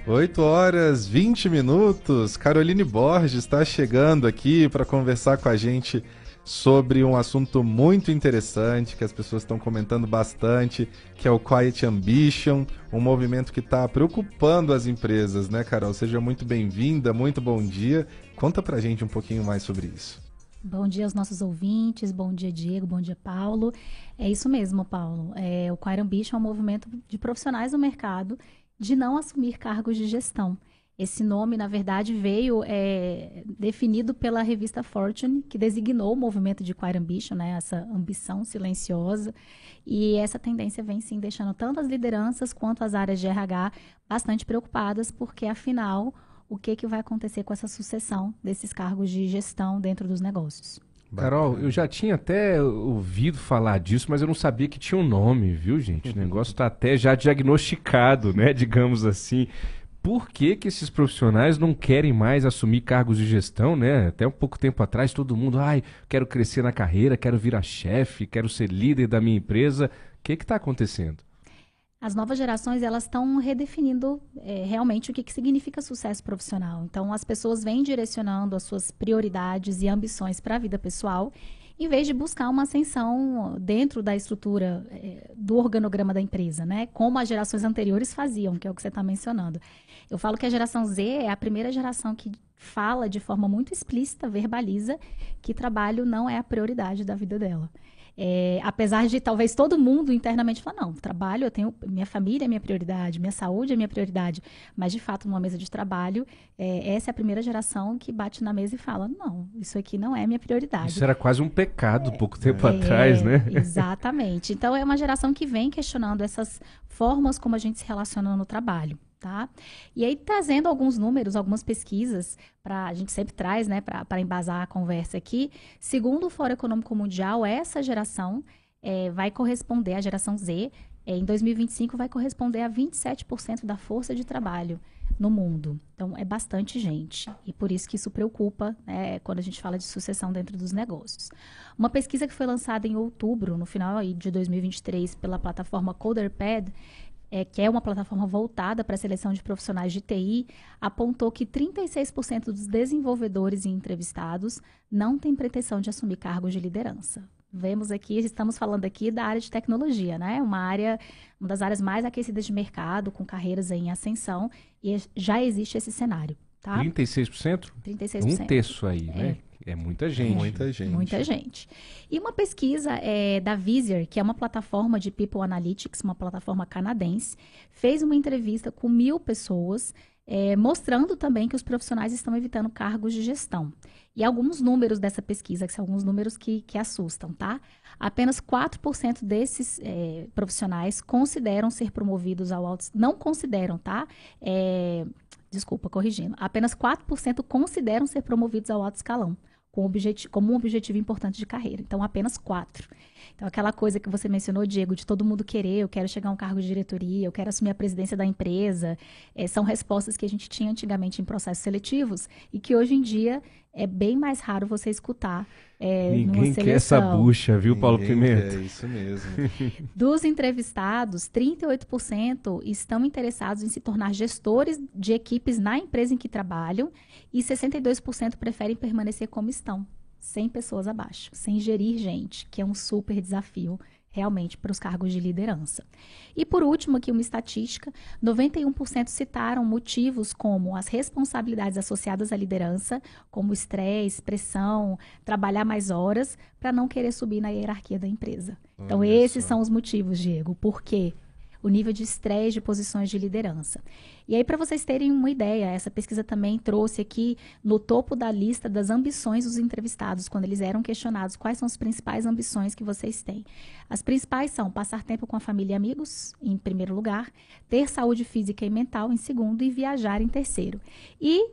8h20. Caroline Borges está chegando aqui para conversar com a gente sobre um assunto muito interessante que as pessoas estão comentando bastante, que é o Quiet Ambition, um movimento que está preocupando as empresas, né, Carol? Seja muito bem-vinda, muito bom dia. Conta pra gente um pouquinho mais sobre isso. Bom dia aos nossos ouvintes, bom dia Diego, bom dia Paulo. É isso mesmo, Paulo. O Quiet Ambition é um movimento de profissionais do mercado de não assumir cargos de gestão. Esse nome, na verdade, veio definido pela revista Fortune, que designou o movimento de Quiet Ambition, né, essa ambição silenciosa. E essa tendência vem, sim, deixando tanto as lideranças quanto as áreas de RH bastante preocupadas, porque, afinal, o que vai acontecer com essa sucessão desses cargos de gestão dentro dos negócios? Carol, eu já tinha até ouvido falar disso, mas eu não sabia que tinha um nome, viu, gente? O negócio está até já diagnosticado, né, digamos assim. Por que que esses profissionais não querem mais assumir cargos de gestão, né? Até um pouco tempo atrás, todo mundo, quero crescer na carreira, quero virar chefe, quero ser líder da minha empresa. O que está acontecendo? As novas gerações, elas estão redefinindo realmente o que significa sucesso profissional. Então, as pessoas vêm direcionando as suas prioridades e ambições para a vida pessoal, em vez de buscar uma ascensão dentro da estrutura do organograma da empresa, né? Como as gerações anteriores faziam, que é o que você está mencionando. Eu falo que a geração Z é a primeira geração que fala de forma muito explícita, verbaliza, que trabalho não é a prioridade da vida dela. Apesar de talvez todo mundo internamente falar, não, trabalho, eu tenho, minha família é minha prioridade, minha saúde é minha prioridade, mas de fato numa mesa de trabalho, essa é a primeira geração que bate na mesa e fala, não, isso aqui não é minha prioridade. Isso era quase um pecado pouco tempo atrás, né? Exatamente. Então é uma geração que vem questionando essas formas como a gente se relaciona no trabalho. Tá? E aí, trazendo alguns números, algumas pesquisas, a gente sempre traz, né, para embasar a conversa aqui. Segundo o Fórum Econômico Mundial, essa geração vai corresponder, a geração Z, em 2025, vai corresponder a 27% da força de trabalho no mundo. Então, é bastante gente. E por isso que isso preocupa, né, quando a gente fala de sucessão dentro dos negócios. Uma pesquisa que foi lançada em outubro, no final aí de 2023, pela plataforma CoderPad, que é uma plataforma voltada para a seleção de profissionais de TI, apontou que 36% dos desenvolvedores e entrevistados não têm pretensão de assumir cargos de liderança. Vemos aqui, estamos falando aqui da área de tecnologia, né? Uma das áreas mais aquecidas de mercado, com carreiras em ascensão, e já existe esse cenário. Tá? 36%? 36%. Um terço aí, né? É muita gente. Muita gente. Muita gente. E uma pesquisa da Visier, que é uma plataforma de People Analytics, uma plataforma canadense, fez uma entrevista com 1.000 pessoas, mostrando também que os profissionais estão evitando cargos de gestão. E alguns números dessa pesquisa, que são alguns números que assustam, tá? Apenas 4% desses profissionais consideram ser promovidos ao alto... Não consideram, tá? Desculpa, corrigindo. Apenas 4% consideram ser promovidos ao alto escalão, como um objetivo importante de carreira. Então, apenas 4%. Então, aquela coisa que você mencionou, Diego, de todo mundo querer, eu quero chegar a um cargo de diretoria, eu quero assumir a presidência da empresa, são respostas que a gente tinha antigamente em processos seletivos e que hoje em dia é bem mais raro você escutar Ninguém quer essa bucha, viu, Paulo Pimenta? É isso mesmo. Dos entrevistados, 38% estão interessados em se tornar gestores de equipes na empresa em que trabalham e 62% preferem permanecer como estão, sem pessoas abaixo, sem gerir gente, que é um super desafio realmente para os cargos de liderança. E por último, aqui uma estatística, 91% citaram motivos como as responsabilidades associadas à liderança, como estresse, pressão, trabalhar mais horas, para não querer subir na hierarquia da empresa. Então, esses são os motivos, Diego. Por quê? O nível de estresse de posições de liderança. E aí, para vocês terem uma ideia, essa pesquisa também trouxe aqui no topo da lista das ambições dos entrevistados, quando eles eram questionados quais são as principais ambições que vocês têm. As principais são passar tempo com a família e amigos, em primeiro lugar, ter saúde física e mental, em segundo, e viajar, em terceiro. E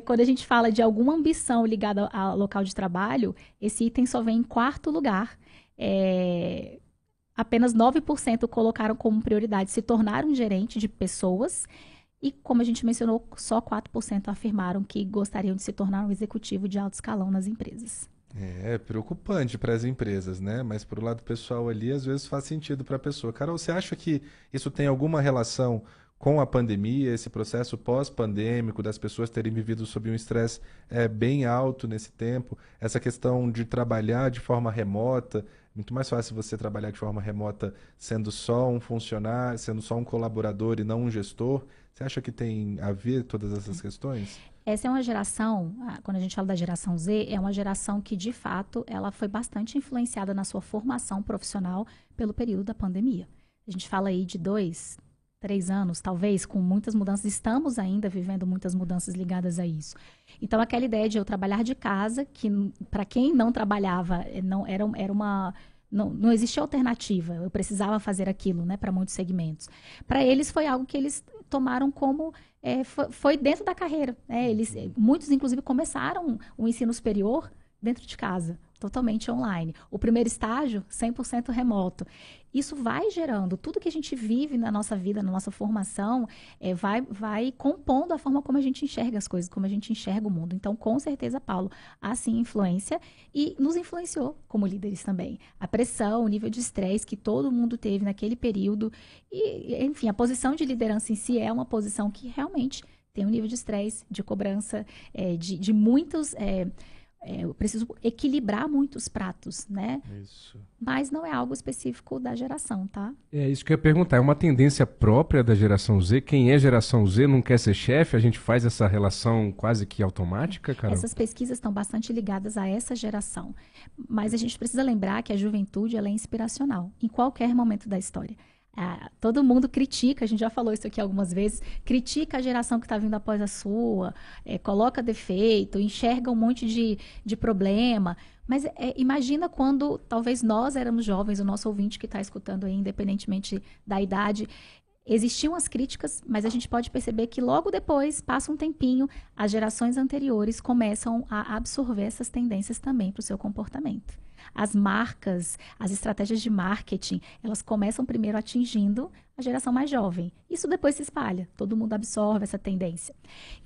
quando a gente fala de alguma ambição ligada ao local de trabalho, esse item só vem em quarto lugar. Apenas 9% colocaram como prioridade se tornar um gerente de pessoas e, como a gente mencionou, só 4% afirmaram que gostariam de se tornar um executivo de alto escalão nas empresas. É preocupante para as empresas, né? Mas por o lado pessoal ali, às vezes faz sentido para a pessoa. Carol, você acha que isso tem alguma relação com a pandemia, esse processo pós-pandêmico, das pessoas terem vivido sob um estresse bem alto nesse tempo, essa questão de trabalhar de forma remota, muito mais fácil você trabalhar de forma remota sendo só um funcionário, sendo só um colaborador e não um gestor. Você acha que tem a ver todas essas questões? Essa é uma geração, quando a gente fala da geração Z, é uma geração que, de fato, ela foi bastante influenciada na sua formação profissional pelo período da pandemia. A gente fala aí de 2, 3 anos, talvez, com muitas mudanças. Estamos ainda vivendo muitas mudanças ligadas a isso. Então, aquela ideia de eu trabalhar de casa, que para quem não trabalhava, não existia alternativa. Eu precisava fazer aquilo, né, para muitos segmentos. Para eles foi algo que eles tomaram como foi dentro da carreira, né? Muitos, inclusive, começaram o ensino superior dentro de casa, totalmente online. O primeiro estágio, 100% remoto. Isso vai gerando, tudo que a gente vive na nossa vida, na nossa formação, vai compondo a forma como a gente enxerga as coisas, como a gente enxerga o mundo. Então, com certeza, Paulo, há sim influência e nos influenciou como líderes também. A pressão, o nível de estresse que todo mundo teve naquele período e, enfim, a posição de liderança em si é uma posição que realmente tem um nível de estresse, de cobrança, de muitos... eu preciso equilibrar muitos pratos, né? Isso. Mas não é algo específico da geração, tá? É isso que eu ia perguntar. É uma tendência própria da geração Z? Quem é geração Z não quer ser chefe? A gente faz essa relação quase que automática, Carol? Essas pesquisas estão bastante ligadas a essa geração. Mas a gente precisa lembrar que a juventude ela é inspiracional em qualquer momento da história. Todo mundo critica, a gente já falou isso aqui algumas vezes, critica a geração que está vindo após a sua, coloca defeito, enxerga um monte de problema. Mas imagina quando talvez nós éramos jovens, o nosso ouvinte que está escutando aí, independentemente da idade, existiam as críticas, mas a gente pode perceber que logo depois, passa um tempinho, as gerações anteriores começam a absorver essas tendências também para o seu comportamento. As marcas, as estratégias de marketing, elas começam primeiro atingindo a geração mais jovem. Isso depois se espalha, todo mundo absorve essa tendência.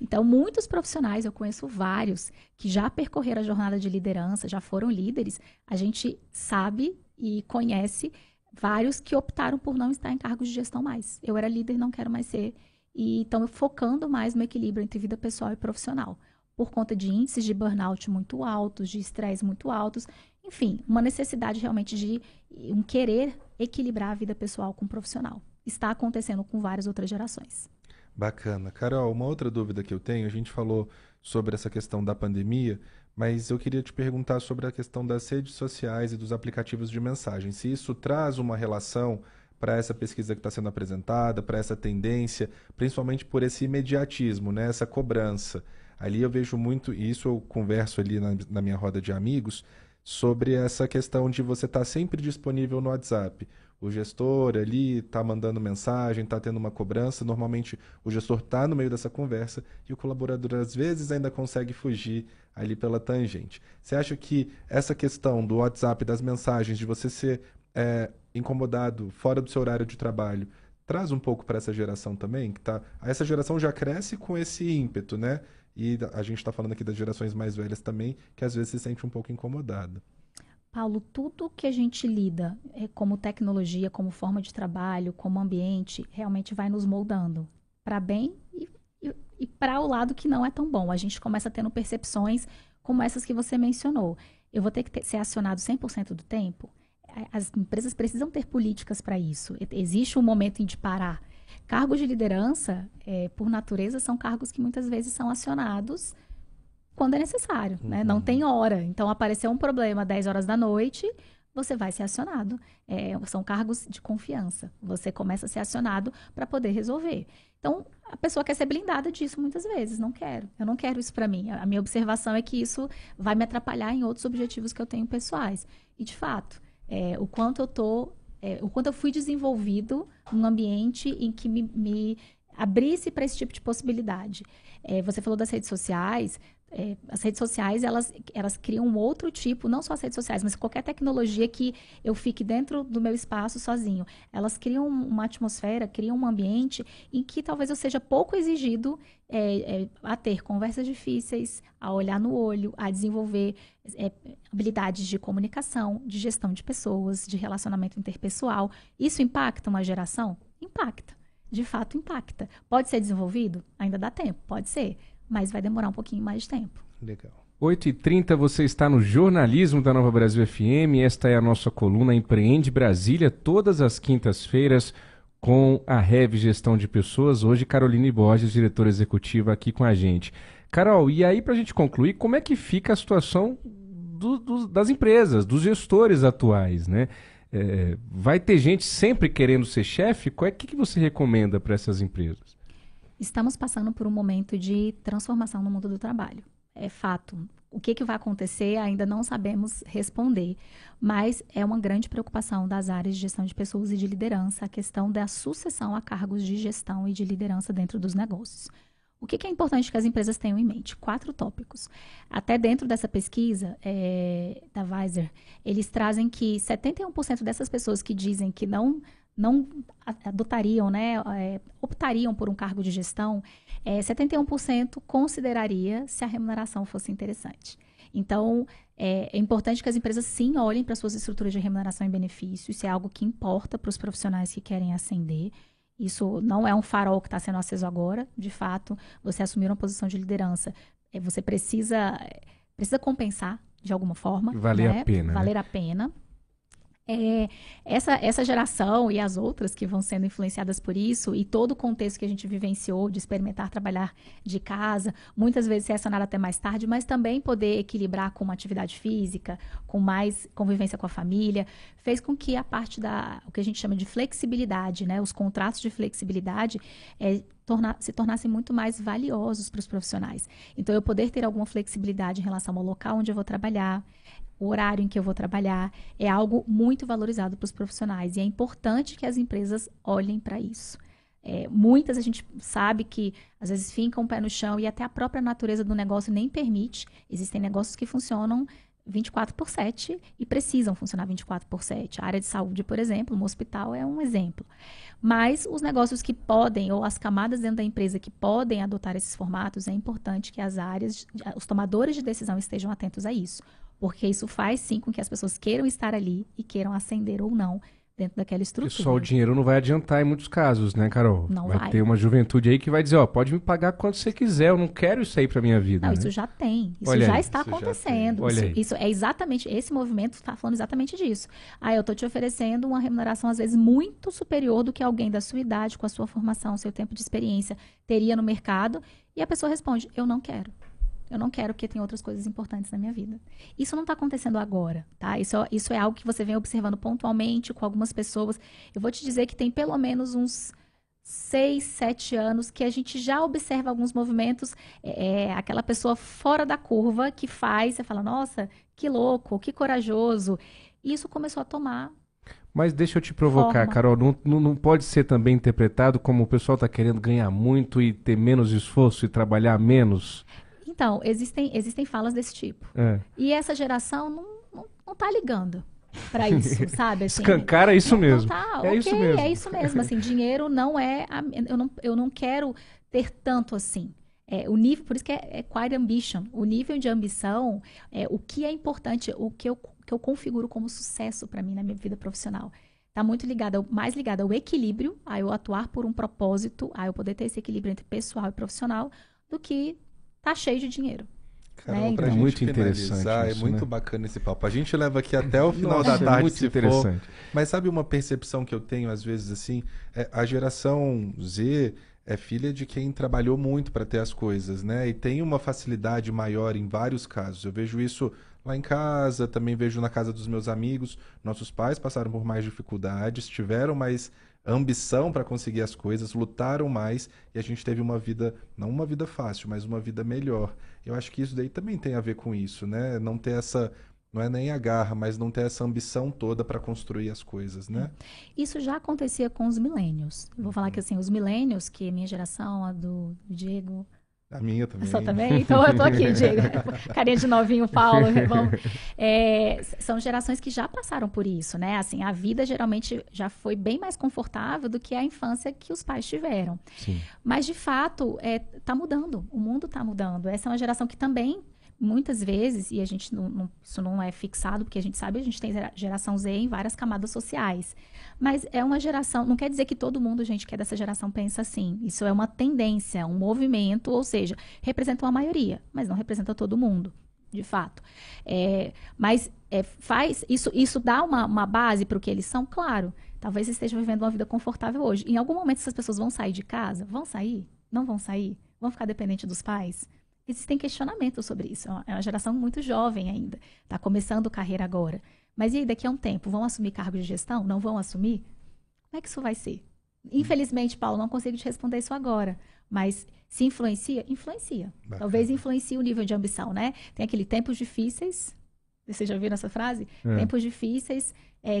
Então, muitos profissionais, eu conheço vários, que já percorreram a jornada de liderança, já foram líderes, a gente sabe e conhece vários que optaram por não estar em cargos de gestão mais. Eu era líder, não quero mais ser. E estão focando mais no equilíbrio entre vida pessoal e profissional. Por conta de índices de burnout muito altos, de estresse muito altos. Enfim, uma necessidade realmente de um querer equilibrar a vida pessoal com o profissional. Está acontecendo com várias outras gerações. Bacana. Carol, uma outra dúvida que eu tenho, a gente falou sobre essa questão da pandemia, mas eu queria te perguntar sobre a questão das redes sociais e dos aplicativos de mensagem. Se isso traz uma relação para essa pesquisa que está sendo apresentada, para essa tendência, principalmente por esse imediatismo, né? Essa cobrança. Ali eu vejo muito, e isso eu converso ali na minha roda de amigos, sobre essa questão de você estar sempre disponível no WhatsApp. O gestor ali está mandando mensagem, está tendo uma cobrança. Normalmente o gestor está no meio dessa conversa e o colaborador às vezes ainda consegue fugir ali pela tangente. Você acha que essa questão do WhatsApp, das mensagens, de você ser incomodado fora do seu horário de trabalho, traz um pouco para essa geração também? Essa geração já cresce com esse ímpeto, né? E a gente está falando aqui das gerações mais velhas também, que às vezes se sente um pouco incomodada. Paulo, tudo que a gente lida como tecnologia, como forma de trabalho, como ambiente, realmente vai nos moldando para bem e para o lado que não é tão bom. A gente começa tendo percepções como essas que você mencionou. Eu vou ter que ser acionado 100% do tempo? As empresas precisam ter políticas para isso. Existe um momento em de parar. Cargos de liderança, por natureza, são cargos que muitas vezes são acionados quando é necessário, né? Não tem hora. Então, apareceu um problema às 10 horas da noite, você vai ser acionado. São cargos de confiança. Você começa a ser acionado para poder resolver. Então, a pessoa quer ser blindada disso muitas vezes. Não quero. Eu não quero isso para mim. A minha observação é que isso vai me atrapalhar em outros objetivos que eu tenho pessoais. E, de fato, o quanto eu fui desenvolvido num ambiente em que me abrisse para esse tipo de possibilidade. Você falou das redes sociais. As redes sociais, elas criam um outro tipo, não só as redes sociais, mas qualquer tecnologia que eu fique dentro do meu espaço sozinho. Elas criam uma atmosfera, criam um ambiente em que talvez eu seja pouco exigido a ter conversas difíceis, a olhar no olho, a desenvolver habilidades de comunicação, de gestão de pessoas, de relacionamento interpessoal. Isso impacta uma geração? Impacta. de fato impacta. Pode ser desenvolvido? Ainda dá tempo, pode ser, mas vai demorar um pouquinho mais de tempo. Legal. 8h30, você está no Jornalismo da Nova Brasil FM. Esta é a nossa coluna Empreende Brasília, todas as quintas-feiras, com a Rev Gestão de Pessoas. Hoje, Caroline Borges, diretora executiva, aqui com a gente. Carol, e aí, para a gente concluir, como é que fica a situação das empresas, dos gestores atuais, né? Vai ter gente sempre querendo ser chefe? O que você recomenda para essas empresas? Estamos passando por um momento de transformação no mundo do trabalho. É fato. O que vai acontecer ainda não sabemos responder, mas é uma grande preocupação das áreas de gestão de pessoas e de liderança a questão da sucessão a cargos de gestão e de liderança dentro dos negócios. O que é importante que as empresas tenham em mente? 4 tópicos. Até dentro dessa pesquisa da Weiser, eles trazem que 71% dessas pessoas que dizem que não adotariam, optariam por um cargo de gestão, 71% consideraria se a remuneração fosse interessante. Então, é importante que as empresas sim olhem para suas estruturas de remuneração e benefícios. Isso é algo que importa para os profissionais que querem ascender. Isso não é um farol que está sendo aceso agora. De fato, você assumir uma posição de liderança, você precisa compensar de alguma forma. Valer a pena. Valer a pena. Essa geração e as outras que vão sendo influenciadas por isso e todo o contexto que a gente vivenciou de experimentar trabalhar de casa, muitas vezes ser acionado até mais tarde, mas também poder equilibrar com uma atividade física, com mais convivência com a família, fez com que a parte o que a gente chama de flexibilidade, né, os contratos de flexibilidade se tornassem muito mais valiosos para os profissionais. Então, eu poder ter alguma flexibilidade em relação ao local onde eu vou trabalhar, o horário em que eu vou trabalhar, é algo muito valorizado para os profissionais. E é importante que as empresas olhem para isso. Muitas a gente sabe que, às vezes, fincam o pé no chão e até a própria natureza do negócio nem permite. Existem negócios que funcionam 24/7 e precisam funcionar 24/7. A área de saúde, por exemplo, um hospital é um exemplo. Mas os negócios que podem, ou as camadas dentro da empresa que podem adotar esses formatos, é importante que os tomadores de decisão estejam atentos a isso. Porque isso faz, sim, com que as pessoas queiram estar ali e queiram ascender ou não dentro daquela estrutura. E só o dinheiro não vai adiantar em muitos casos, né, Carol? Não vai ter uma juventude aí que vai dizer, pode me pagar quanto você quiser, eu não quero isso aí pra minha vida. Não, né? isso já tem. Isso Olha já aí, está acontecendo. Isso é exatamente, esse movimento está falando exatamente disso. Eu estou te oferecendo uma remuneração, às vezes, muito superior do que alguém da sua idade, com a sua formação, seu tempo de experiência, teria no mercado. E a pessoa responde, eu não quero. Eu não quero porque tem outras coisas importantes na minha vida. Isso não está acontecendo agora, tá? Isso é algo que você vem observando pontualmente com algumas pessoas. Eu vou te dizer que tem pelo menos uns 6, 7 anos que a gente já observa alguns movimentos, aquela pessoa fora da curva que faz, você fala, nossa, que louco, que corajoso. E isso começou a tomar. Mas deixa eu te provocar, Carol, não pode ser também interpretado como o pessoal está querendo ganhar muito e ter menos esforço e trabalhar menos? Então, existem falas desse tipo. E essa geração não tá ligando para isso, sabe? Assim, escancara isso mesmo. Isso mesmo. É isso mesmo. Assim, dinheiro não é... Eu não quero ter tanto assim. O nível, por isso que é quiet ambition. O nível de ambição, o que é importante, o que eu configuro como sucesso para mim na minha vida profissional. Está muito mais ligado ao equilíbrio, a eu atuar por um propósito, a eu poder ter esse equilíbrio entre pessoal e profissional, do que tá cheio de dinheiro. Carol, pra gente muito finalizar, interessante isso, é muito bacana esse papo. A gente leva aqui até o final Nossa, da tarde, muito se interessante. for. Mas sabe uma percepção que eu tenho, às vezes, assim? A geração Z é filha de quem trabalhou muito para ter as coisas, né? E tem uma facilidade maior em vários casos. Eu vejo isso lá em casa, também vejo na casa dos meus amigos. Nossos pais passaram por mais dificuldades, tiveram mais ambição para conseguir as coisas, lutaram mais e a gente teve uma vida, não uma vida fácil, mas uma vida melhor. Eu acho que isso daí também tem a ver com isso, né? Não ter essa, não é nem a garra, mas não ter essa ambição toda para construir as coisas, né? Isso já acontecia com os millennials. Eu vou falar que assim, os millennials, que é minha geração, a do Diego... A minha também. A sua também? Então eu tô aqui, Diego. Carinha de novinho, Paulo. São gerações que já passaram por isso, né? Assim, a vida geralmente já foi bem mais confortável do que a infância que os pais tiveram. Sim. Mas, de fato, tá mudando. O mundo tá mudando. Essa é uma geração que também muitas vezes, e a gente isso não é fixado, porque a gente sabe, a gente tem geração Z em várias camadas sociais. Mas é uma geração, não quer dizer que todo mundo, gente, que é dessa geração pensa assim. Isso é uma tendência, um movimento, ou seja, representa uma maioria, mas não representa todo mundo, de fato. Isso dá uma base para o que eles são, claro. Talvez você esteja vivendo uma vida confortável hoje. Em algum momento essas pessoas vão sair de casa? Vão sair? Não vão sair? Vão ficar dependentes dos pais? Existem questionamentos sobre isso. É uma geração muito jovem ainda. Está começando carreira agora. Mas e aí, daqui a um tempo, vão assumir cargo de gestão? Não vão assumir? Como é que isso vai ser? Infelizmente, Paulo, não consigo te responder isso agora. Mas se influencia? Influencia. Bacana. Talvez influencie o nível de ambição, né? Tem aquele tempos difíceis. Vocês já viram essa frase? Tempos difíceis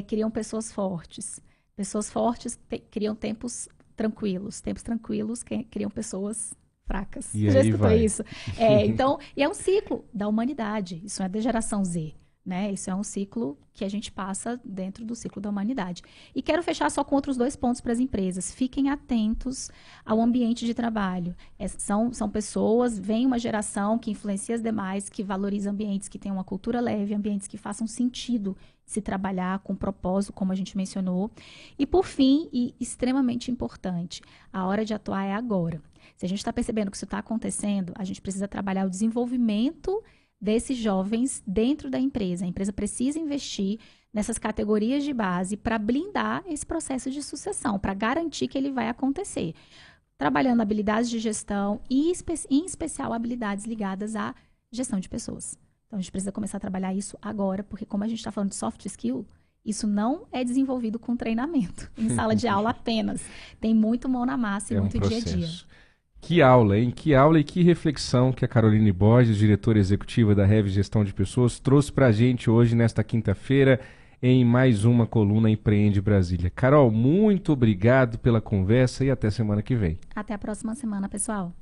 criam pessoas fortes. Pessoas fortes criam tempos tranquilos. Tempos tranquilos criam pessoas fracas. E você já aí escutou vai. isso? Então, e é um ciclo da humanidade. Isso é da geração Z. Né? Isso é um ciclo que a gente passa dentro do ciclo da humanidade. E quero fechar só com outros 2 pontos para as empresas. Fiquem atentos ao ambiente de trabalho. São pessoas, vem uma geração que influencia as demais, que valoriza ambientes que tenham uma cultura leve, ambientes que façam sentido se trabalhar com propósito, como a gente mencionou. E por fim, e extremamente importante, a hora de atuar é agora. Se a gente está percebendo que isso está acontecendo, a gente precisa trabalhar o desenvolvimento desses jovens dentro da empresa. A empresa precisa investir nessas categorias de base para blindar esse processo de sucessão, para garantir que ele vai acontecer. Trabalhando habilidades de gestão e, em especial, habilidades ligadas à gestão de pessoas. Então, a gente precisa começar a trabalhar isso agora, porque como a gente está falando de soft skill, isso não é desenvolvido com treinamento, em sala de aula apenas. Tem muito mão na massa e muito dia a dia. Que aula, hein? Que aula e que reflexão que a Caroline Borges, diretora executiva da Rev Gestão de Pessoas, trouxe para a gente hoje, nesta quinta-feira, em mais uma coluna Empreende Brasília. Carol, muito obrigado pela conversa e até semana que vem. Até a próxima semana, pessoal.